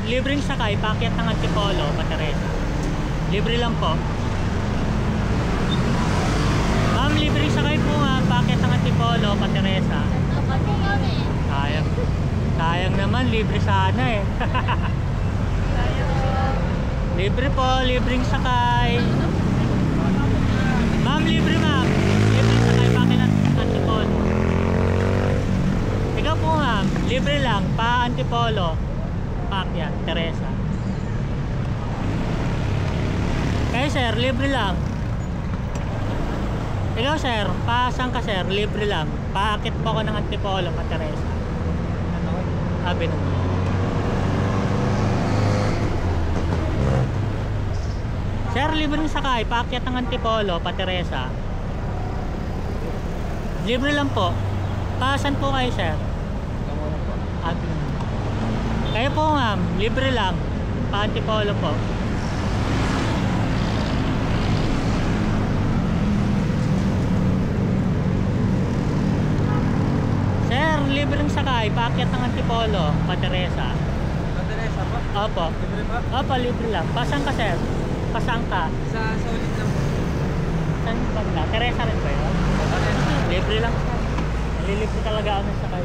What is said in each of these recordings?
libreng sakay, paakyat ng Antipolo, Pateresa. Libre lang po. Ma'am, libreng sakay po nga, paakyat ng Antipolo, Pateresa. Sayang. Sayang naman, libre sana eh. Libre po, libreng sakay. Ma'am, libre ma'am. Libreng sakay, paakyat ng Antipolo. Ikaw po ma'am, libre lang, pa Antipolo, paakyat, Teresa. Kayo sir, libre lang. Ikaw sir, saan ka sir? Libre lang. Paakit po ako ng Antipolo, pa Teresa. Sabi naman. Sir, libreng sakay. Paakyat ng Antipolo, pa Teresa. Libre lang po. Saan po kayo sir? Sabi naman. Kayo po ma'am, libre lang. Pa Antipolo po. Libreng sakay, paakyat ng Antipolo, pa Teresa. Pa Teresa po? Opo. Libre ba? Opo, libre lang. Pasang ka sir? Pasang ka? Sa solid lang po. Saan banda? Teresa rin ba yun? Libre lang sir. Nalilibre talaga ako ng sakay.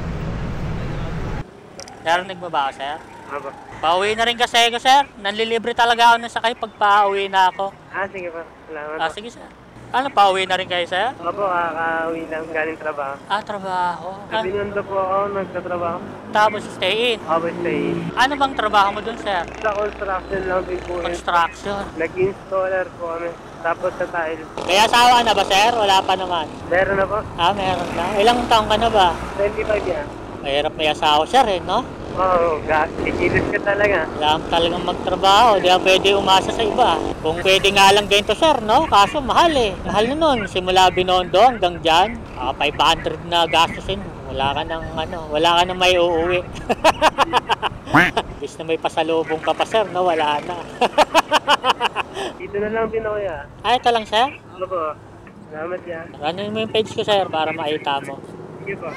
Narinig mo ba ako sir? Opo. Pauwi na rin kasi ako sir. Nanlilibre talaga ako ng sakay pag pauwi na ako. Sige po. Salamat po. Sige sir. Ano, pauwi na rin kayo sir? Opo, kakauwi lang galing trabaho. Trabaho. Sa Binondo po ako nagtatrabaho. Tapos stay in. Opo, stay in. Ano bang trabaho mo dun sir? Sa construction lang din po yun. Construction. Nag-installer po kami. Tapos sa tile. Kaya asawa na ba sir? Wala pa naman. Meron na po. Meron na. Ilang taong ka na ba? 25 yan. Mahirap may asawa sir eh, no? Oo, kikilos ka talaga. Kailangan talagang magtrabaho. Di ba pwede umasa sa iba. Kung pwede nga lang ganito sir, no? Kaso mahal eh. Mahal na nun. Simula Binondo hanggang dyan. 500 na gastusin. Wala ka nang wala ka nang may uuwi. Bis na may pasalubong ka pa sir, no? Wala na. Dito na lang din ako ya. Ito lang sir? Opo. Salamat ya. Ano mo yung page ko sir para makita mo? Sige po.